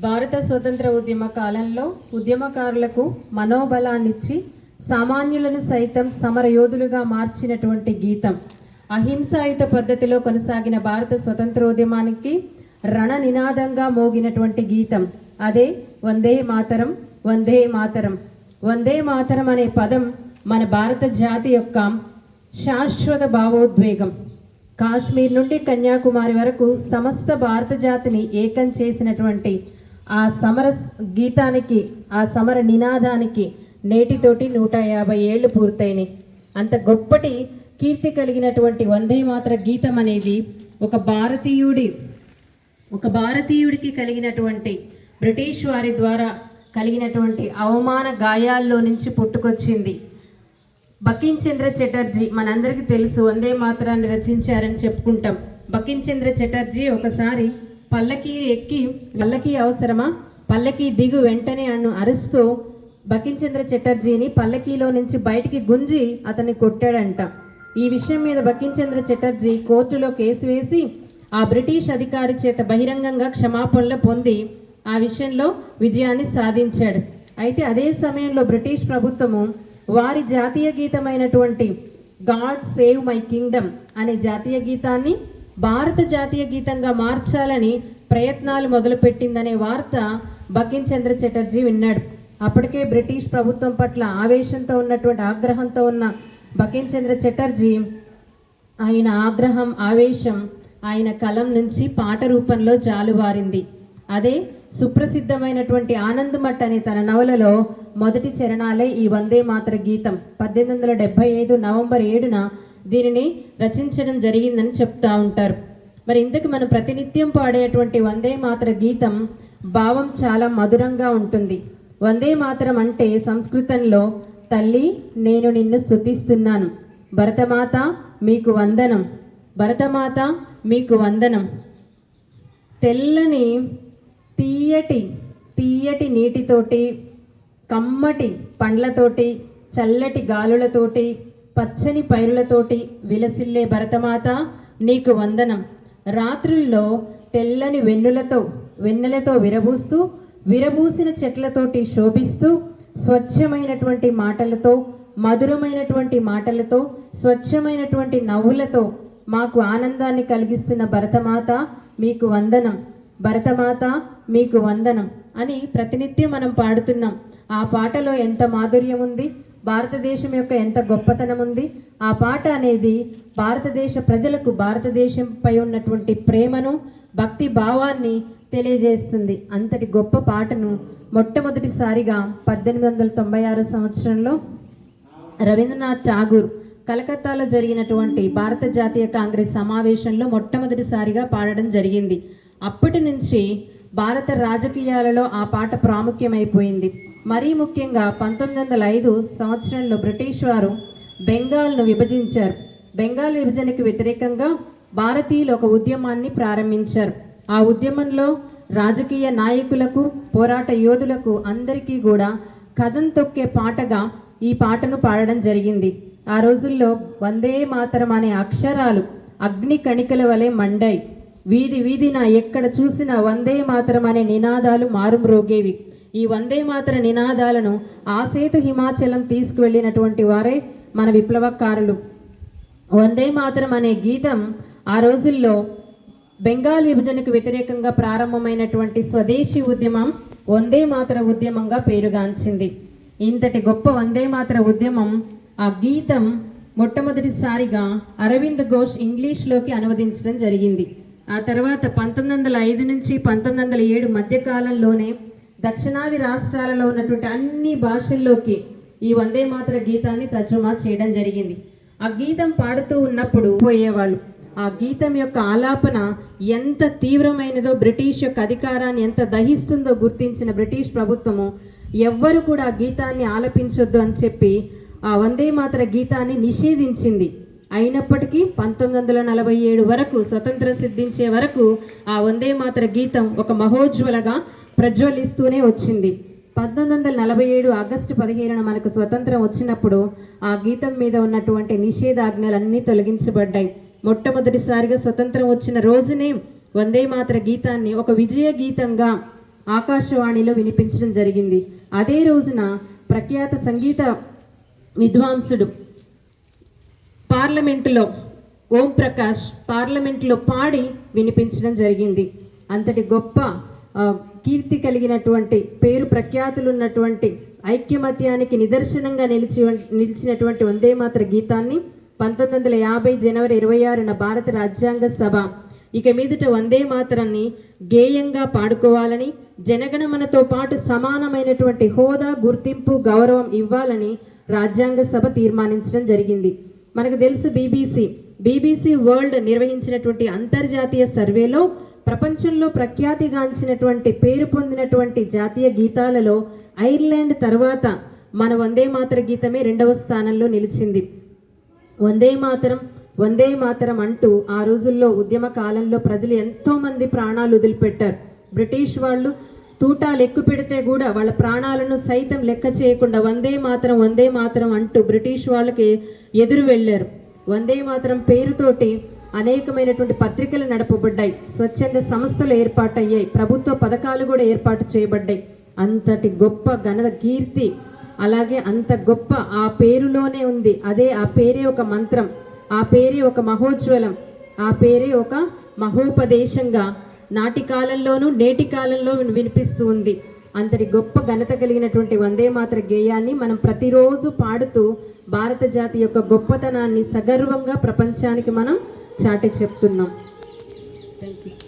భారత స్వతంత్ర ఉద్యమ కాలంలో ఉద్యమకారులకు మనోబలాన్నిచ్చి సామాన్యులను సైతం సమరయోధులుగా మార్చినటువంటి గీతం. అహింసాయుత పద్ధతిలో కొనసాగిన భారత స్వతంత్రోద్యమానికి రణ నినాదంగా మోగినటువంటి గీతం అదే వందే మాతరం, వందే మాతరం. వందే మాతరం అనే పదం మన భారత జాతి యొక్క శాశ్వత భావోద్వేగం. కాశ్మీర్ నుండి కన్యాకుమారి వరకు సమస్త భారత జాతిని ఏకం చేసినటువంటి ఆ సమర గీతానికి, ఆ సమర నినాదానికి నేటితోటి 150 ఏళ్ళు పూర్తయినాయి. అంత గొప్పటి కీర్తి కలిగినటువంటి వందే మాతర గీతం అనేది ఒక భారతీయుడికి కలిగినటువంటి బ్రిటిష్ వారి ద్వారా కలిగినటువంటి అవమాన గాయాల్లో నుంచి పుట్టుకొచ్చింది. బకిం చంద్ర చటర్జీ మనందరికీ తెలుసు, వందే మాతరాన్ని రచించారని చెప్పుకుంటాం. బకిం చంద్ర చటర్జీ ఒకసారి పల్లకి అవసరమా, పల్లకి దిగు వెంటనే అన్ను అరుస్తూ బకిం చంద్ర చటర్జీని పల్లకీలో నుంచి బయటికి గుంజి అతన్ని కొట్టాడంట. ఈ విషయం మీద బకిం చంద్ర చటర్జీ కోర్టులో కేసు వేసి ఆ బ్రిటిష్ అధికారి చేత బహిరంగంగా క్షమాపణలు పొంది ఆ విషయంలో విజయాన్ని సాధించాడు. అయితే అదే సమయంలో బ్రిటిష్ ప్రభుత్వము వారి జాతీయ గీతమైనటువంటి గాడ్ సేవ్ మై కింగ్డమ్ అనే జాతీయ గీతాన్ని భారత జాతీయ గీతంగా మార్చాలని ప్రయత్నాలు మొదలుపెట్టిందనే వార్త బకిం చంద్ర చటర్జీ విన్నాడు. అప్పటికే బ్రిటిష్ ప్రభుత్వం పట్ల ఆగ్రహంతో ఉన్న బకిం చంద్ర చటర్జీ ఆయన ఆగ్రహం, ఆవేశం ఆయన కలం నుంచి పాట రూపంలో జాలువారింది. అదే సుప్రసిద్ధమైనటువంటి ఆనందమఠ్ అనే తన నవలలో మొదటి చరణాలే ఈ వందే మాతర గీతం. 1875 నవంబర్ 7న దీనిని రచించడం జరిగిందని చెప్తా ఉంటారు. మరి ఇంతకు మనం ప్రతినిత్యం పాడేటువంటి వందే మాతర గీతం భావం చాలా మధురంగా ఉంటుంది. వందే మాతరం అంటే సంస్కృతంలో తల్లి నేను నిన్ను స్తుతిస్తున్నాను, భరతమాత మీకు వందనం, భరతమాత మీకు వందనం. తెల్లని తీయటి నీటితోటి, కమ్మటి పండ్లతోటి, చల్లటి గాలులతోటి, పచ్చని పైరులతోటి విలసిల్లే భరతమాత నీకు వందనం. రాత్రుల్లో తెల్లని వెన్నెలతో విరబూసిన చెట్లతోటి శోభిస్తూ, స్వచ్ఛమైనటువంటి మాటలతో, మధురమైనటువంటి మాటలతో, స్వచ్ఛమైనటువంటి నవ్వులతో మాకు ఆనందాన్ని కలిగిస్తున్న భరతమాత మీకు వందనం, భరతమాత మీకు వందనం అని ప్రతినిత్యం మనం పాడుతున్నాం. ఆ పాటలో ఎంత మాధుర్యం ఉంది, భారతదేశం యొక్క ఎంత గొప్పతనం ఉంది. ఆ పాట అనేది భారతదేశ ప్రజలకు భారతదేశంపై ఉన్నటువంటి ప్రేమను, భక్తి భావాన్ని తెలియజేస్తుంది. అంతటి గొప్ప పాటను మొట్టమొదటిసారిగా 1896 సంవత్సరంలో రవీంద్రనాథ్ ఠాగూర్ కలకత్తాలో జరిగినటువంటి భారత జాతీయ కాంగ్రెస్ సమావేశంలో మొట్టమొదటిసారిగా పాడడం జరిగింది. అప్పటి నుంచి భారత రాజకీయాలలో ఆ పాట ప్రాముఖ్యమైపోయింది. మరీ ముఖ్యంగా 1905 సంవత్సరంలో బ్రిటిష్ వారు బెంగాల్ను విభజించారు. బెంగాల్ విభజనకు వ్యతిరేకంగా భారతీయులు ఒక ఉద్యమాన్ని ప్రారంభించారు. ఆ ఉద్యమంలో రాజకీయ నాయకులకు, పోరాట యోధులకు అందరికీ కూడా కథం తొక్కే పాటగా ఈ పాటను పాడడం జరిగింది. ఆ రోజుల్లో వందే మాతరం అనే అక్షరాలు అగ్ని కణికల వలె మండాయి. వీధి వీధిన ఎక్కడ చూసినా వందే మాతరం అనే నినాదాలు మారుమ్రోగేవి. ఈ వందే మాతర నినాదాలను ఆసేతు హిమాచలం తీసుకువెళ్ళినటువంటి వారే మన విప్లవకారులు. వందే మాతరం అనే గీతం ఆ రోజుల్లో బెంగాల్ విభజనకు వ్యతిరేకంగా ప్రారంభమైనటువంటి స్వదేశీ ఉద్యమం వందే మాతర ఉద్యమంగా పేరుగాంచింది. ఇంతటి గొప్ప వందే మాతర ఉద్యమం, ఆ గీతం మొట్టమొదటిసారిగా అరవింద్ ఘోష్ ఇంగ్లీష్లోకి అనువదించడం జరిగింది. ఆ తర్వాత 1905 నుంచి 1907 మధ్యకాలంలోనే దక్షిణాది రాష్ట్రాలలో ఉన్నటువంటి అన్ని భాషల్లోకి ఈ వందే మాతర గీతాన్ని తర్జుమా చేయడం జరిగింది. ఆ గీతం పాడుతూ ఉన్నప్పుడు పోయేవాళ్ళు. ఆ గీతం యొక్క ఆలాపన ఎంత తీవ్రమైనదో, బ్రిటిష్ యొక్క అధికారాన్ని ఎంత దహిస్తుందో గుర్తించిన బ్రిటిష్ ప్రభుత్వము ఎవ్వరు కూడా ఆ గీతాన్ని ఆలపించొద్దు అని చెప్పి ఆ వందే మాతర గీతాన్ని నిషేధించింది. అయినప్పటికీ 1947 వరకు, స్వతంత్రం సిద్ధించే వరకు ఆ వందే మాతర గీతం ఒక మహోజ్వలగా ప్రజ్వలిస్తూనే వచ్చింది. 1947 ఆగస్టు 15న మనకు స్వతంత్రం వచ్చినప్పుడు ఆ గీతం మీద ఉన్నటువంటి నిషేధాజ్ఞలన్నీ తొలగించబడ్డాయి. మొట్టమొదటిసారిగా స్వతంత్రం వచ్చిన రోజునే వందే మాతర గీతాన్ని ఒక విజయ గీతంగా ఆకాశవాణిలో వినిపించడం జరిగింది. అదే రోజున ప్రఖ్యాత సంగీత విద్వాంసుడు పార్లమెంటులో ఓం ప్రకాష్ పార్లమెంటులో పాడి వినిపించడం జరిగింది. అంతటి గొప్ప కీర్తి కలిగినటువంటి పేరు ప్రఖ్యాతులు ఉన్నటువంటి ఐక్యమత్యానికి నిదర్శనంగా నిలిచినటువంటి వందే మాతర గీతాన్ని 1950 జనవరి 26న భారత రాజ్యాంగ సభ ఇక మీదట వందే మాతరాన్ని గేయంగా పాడుకోవాలని, జనగణమనతో పాటు సమానమైనటువంటి హోదా, గుర్తింపు, గౌరవం ఇవ్వాలని రాజ్యాంగ సభ తీర్మానించడం జరిగింది. మనకు తెలుసు బీబీసీ వరల్డ్ నిర్వహించినటువంటి అంతర్జాతీయ సర్వేలో ప్రపంచంలో ప్రఖ్యాతిగాంచినటువంటి పేరు పొందినటువంటి జాతీయ గీతాలలో ఐర్లాండ్ తర్వాత మన వందే మాతర గీతమే 2వ స్థానంలో నిలిచింది. వందే మాతరం అంటూ ఆ రోజుల్లో ఉద్యమ కాలంలో ప్రజలు ఎంతోమంది ప్రాణాలు వదిలిపెట్టారు. బ్రిటిష్ వాళ్ళు తూటాలు ఎక్కువ పెడితే కూడా వాళ్ళ ప్రాణాలను సైతం లెక్క చేయకుండా వందే మాతరం అంటూ బ్రిటిష్ వాళ్ళకి ఎదురు వెళ్ళారు. వందే మాతరం పేరుతోటి అనేకమైనటువంటి పత్రికలు నడపబడ్డాయి, స్వచ్ఛంద సంస్థలు ఏర్పాటయ్యాయి, ప్రభుత్వ పథకాలు కూడా ఏర్పాటు చేయబడ్డాయి. అంతటి గొప్ప ఘన కీర్తి, అలాగే అంత గొప్ప ఆ పేరులోనే ఉంది. అదే ఆ పేరే ఒక మంత్రం, ఆ పేరే ఒక మహోజ్వలం, ఆ పేరే ఒక మహోపదేశంగా నాటి కాలంలోనూ నేటి కాలంలో వినిపిస్తూ ఉంది. అంతటి గొప్ప ఘనత కలిగినటువంటి వందే మాతర గేయాన్ని మనం ప్రతిరోజు పాడుతూ భారత జాతి యొక్క గొప్పతనాన్ని సగర్వంగా ప్రపంచానికి మనం చాటి చెప్తున్నాం. Thank you.